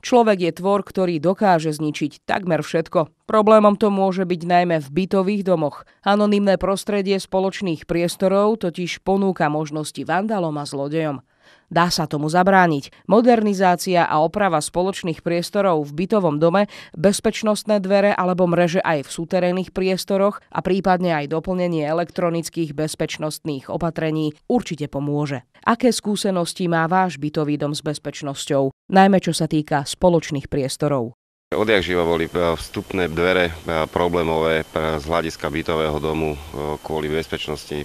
Človek je tvor, ktorý dokáže zničiť takmer všetko. Problémom to môže byť najmä v bytových domoch. Anonymné prostredie spoločných priestorov totiž ponúka možnosti vandalom a zlodejom. Dá sa tomu zabrániť. Modernizácia a oprava spoločných priestorov v bytovom dome, bezpečnostné dvere alebo mreže aj v súterénnych priestoroch a prípadne aj doplnenie elektronických bezpečnostných opatrení určite pomôže. Aké skúsenosti má váš bytový dom s bezpečnosťou, najmä čo sa týka spoločných priestorov? Odjakživa boli vstupné dvere problémové z hľadiska bytového domu kvôli bezpečnosti,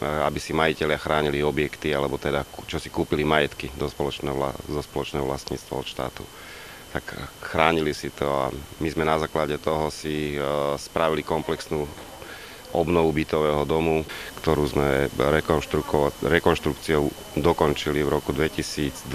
aby si majitelia chránili objekty, alebo teda čo si kúpili majetky zo spoločného vlastníctva od štátu. Tak chránili si to a my sme na základe toho si spravili komplexnú obnovu bytového domu, ktorú sme rekonštrukciou dokončili v roku 2012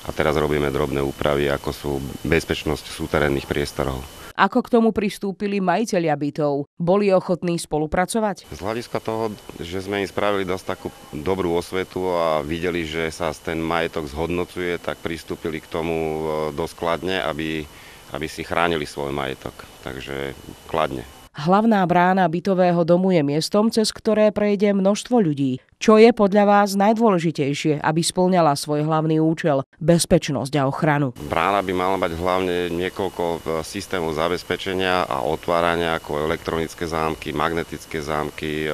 a teraz robíme drobné úpravy, ako sú bezpečnosť súterénnych priestorov. Ako k tomu pristúpili majitelia bytov? Boli ochotní spolupracovať? Z hľadiska toho, že sme im spravili dosť takú dobrú osvetu a videli, že sa ten majetok zhodnocuje, tak pristúpili k tomu dosť kladne, aby si chránili svoj majetok. Takže kladne. Hlavná brána bytového domu je miestom, cez ktoré prejde množstvo ľudí. Čo je podľa vás najdôležitejšie, aby spĺňala svoj hlavný účel – bezpečnosť a ochranu? Brána by mala mať hlavne niekoľko systémov zabezpečenia a otvárania, ako elektronické zámky, magnetické zámky,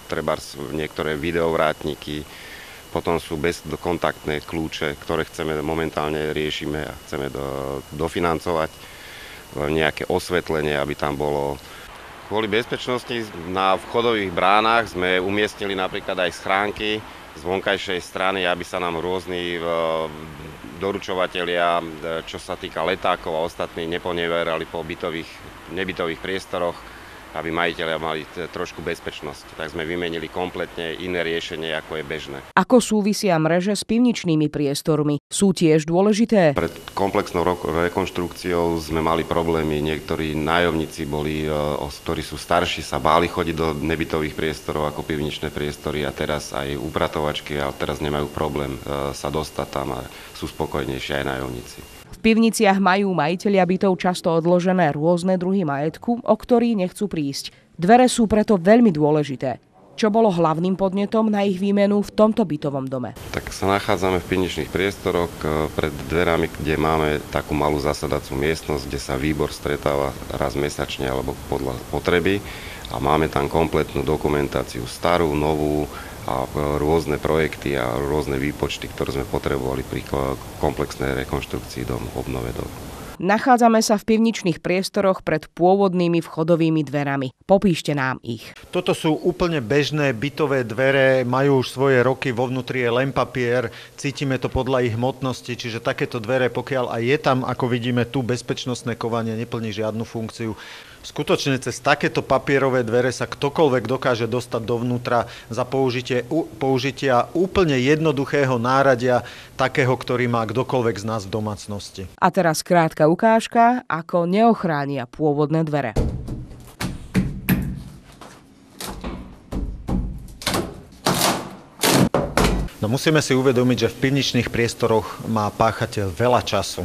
trebárs niektoré videovrátniky. Potom sú bezkontaktné kľúče, ktoré momentálne riešime a chceme dofinancovať. Nejaké osvetlenie, aby tam bolo. Kvôli bezpečnosti na vchodových bránach sme umiestnili napríklad aj schránky z vonkajšej strany, aby sa nám rôzni doručovatelia, čo sa týka letákov a ostatní, neponeverali po nebytových priestoroch, aby majitelia mali trošku bezpečnosť. Tak sme vymenili kompletne iné riešenie, ako je bežné. Ako súvisia mreže s pivničnými priestormi? Sú tiež dôležité? Pred komplexnou rekonštrukciou sme mali problémy. Niektorí nájomníci ktorí sú starší, sa báli chodiť do nebytových priestorov ako pivničné priestory a teraz aj upratovačky, ale teraz nemajú problém sa dostať tam a sú spokojnejší aj nájomníci. V pivniciach majú majitelia bytov často odložené rôzne druhy majetku, o ktorý nechcú prísť. Dvere sú preto veľmi dôležité. Čo bolo hlavným podnetom na ich výmenu v tomto bytovom dome? Tak sa nachádzame v pivničných priestoroch pred dverami, kde máme takú malú zasadacú miestnosť, kde sa výbor stretáva raz mesačne alebo podľa potreby a máme tam kompletnú dokumentáciu starú, novú, a rôzne projekty a rôzne výpočty, ktoré sme potrebovali pri komplexnej rekonštrukcii domu, obnove domu. Nachádzame sa v pivničných priestoroch pred pôvodnými vchodovými dverami. Popíšte nám ich. Toto sú úplne bežné bytové dvere, majú už svoje roky, vo vnútri je len papier, cítime to podľa ich hmotnosti, čiže takéto dvere, pokiaľ aj je tam, ako vidíme tu, bezpečnostné kovanie, neplní žiadnu funkciu. Skutočne cez takéto papierové dvere sa ktokoľvek dokáže dostať dovnútra za použitia úplne jednoduchého náradia, takého, ktorý má kdokoľvek z nás v domácnosti. A teraz krátka ukážka, ako neochránia pôvodné dvere. No musíme si uvedomiť, že v pivničných priestoroch má páchateľ veľa času.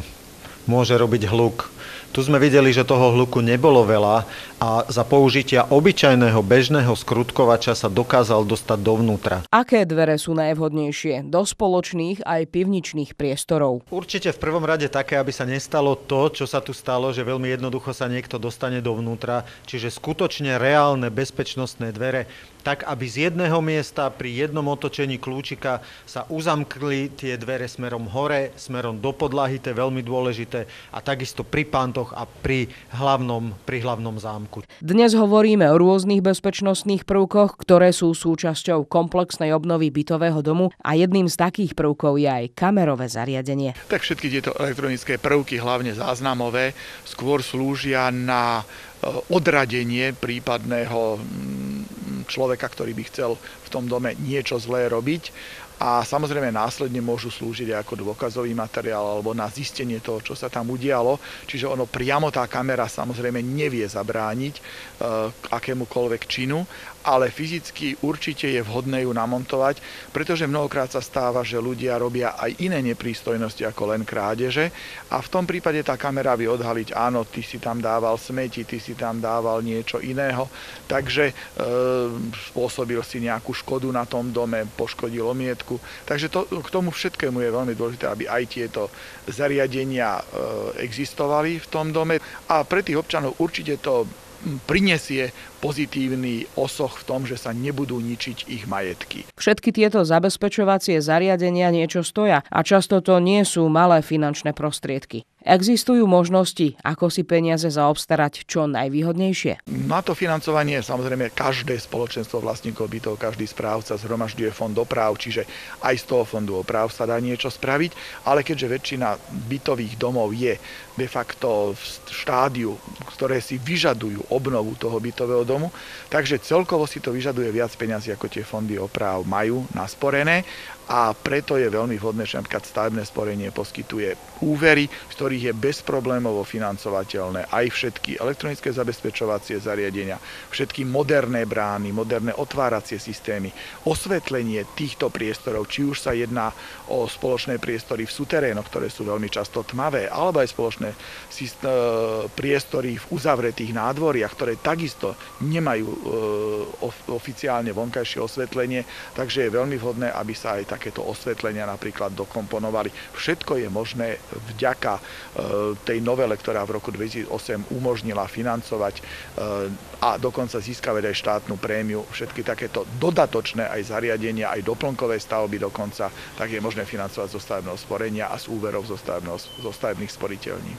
Môže robiť hluk. Tu sme videli, že toho hluku nebolo veľa a za použitia obyčajného bežného skrutkovača sa dokázal dostať dovnútra. Aké dvere sú najvhodnejšie do spoločných aj pivničných priestorov? Určite v prvom rade také, aby sa nestalo to, čo sa tu stalo, že veľmi jednoducho sa niekto dostane dovnútra, čiže skutočne reálne bezpečnostné dvere, tak aby z jedného miesta pri jednom otočení kľúčika sa uzamkli tie dvere smerom hore, smerom do podlahy, to je veľmi dôležité, a takisto pri pantoch a pri hlavnom zámku. Dnes hovoríme o rôznych bezpečnostných prvkoch, ktoré sú súčasťou komplexnej obnovy bytového domu a jedným z takých prvkov je aj kamerové zariadenie. Tak všetky tieto elektronické prvky, hlavne záznamové, skôr slúžia na odradenie prípadného človeka, ktorý by chcel v tom dome niečo zlé robiť. a samozrejme následne môžu slúžiť ako dôkazový materiál alebo na zistenie toho, čo sa tam udialo. Čiže ono priamo tá kamera samozrejme nevie zabrániť akémukoľvek činu, ale fyzicky určite je vhodné ju namontovať, pretože mnohokrát sa stáva, že ľudia robia aj iné neprístojnosti ako len krádeže a v tom prípade tá kamera vie odhaliť, áno, ty si tam dával smeti, ty si tam dával niečo iného, takže spôsobil si nejakú škodu na tom dome, poškodil omietku. Takže k tomu všetkému je veľmi dôležité, aby aj tieto zariadenia existovali v tom dome a pre tých občanov určite to prinesie pozitívny osoch v tom, že sa nebudú ničiť ich majetky. Všetky tieto zabezpečovacie zariadenia niečo stoja a často to nie sú malé finančné prostriedky. Existujú možnosti, ako si peniaze zaobstarať čo najvýhodnejšie? Na to financovanie samozrejme každé spoločenstvo vlastníkov bytov, každý správca zhromažďuje fond oprav, čiže aj z toho fondu oprav sa dá niečo spraviť, ale keďže väčšina bytových domov je de facto v štádiu, ktoré si vyžadujú obnovu toho bytového domu, takže celkovo si to vyžaduje viac peňazí, ako tie fondy oprav majú nasporené a preto je veľmi vhodné, že napríklad stavebné sporenie poskytuje úvery, z ktorých je bezproblémovo financovateľné aj všetky elektronické zabezpečovacie zariadenia, všetky moderné brány, moderné otváracie systémy, osvetlenie týchto priestorov, či už sa jedná o spoločné priestory v suterénoch, ktoré sú veľmi často tmavé, alebo aj spoločné priestory v uzavretých nádvoriach, ktoré takisto nemajú oficiálne vonkajšie osvetlenie, takže je veľmi vhodné, aby sa aj takéto osvetlenia napríklad dokomponovali. Všetko je možné vďaka tej novele, ktorá v roku 2008 umožnila financovať a dokonca získavať aj štátnu prémiu. Všetky takéto dodatočné aj zariadenia, aj doplnkové stavby dokonca, tak je možné financovať zo stavebného sporenia a z úverov zo stavebných sporiteľní.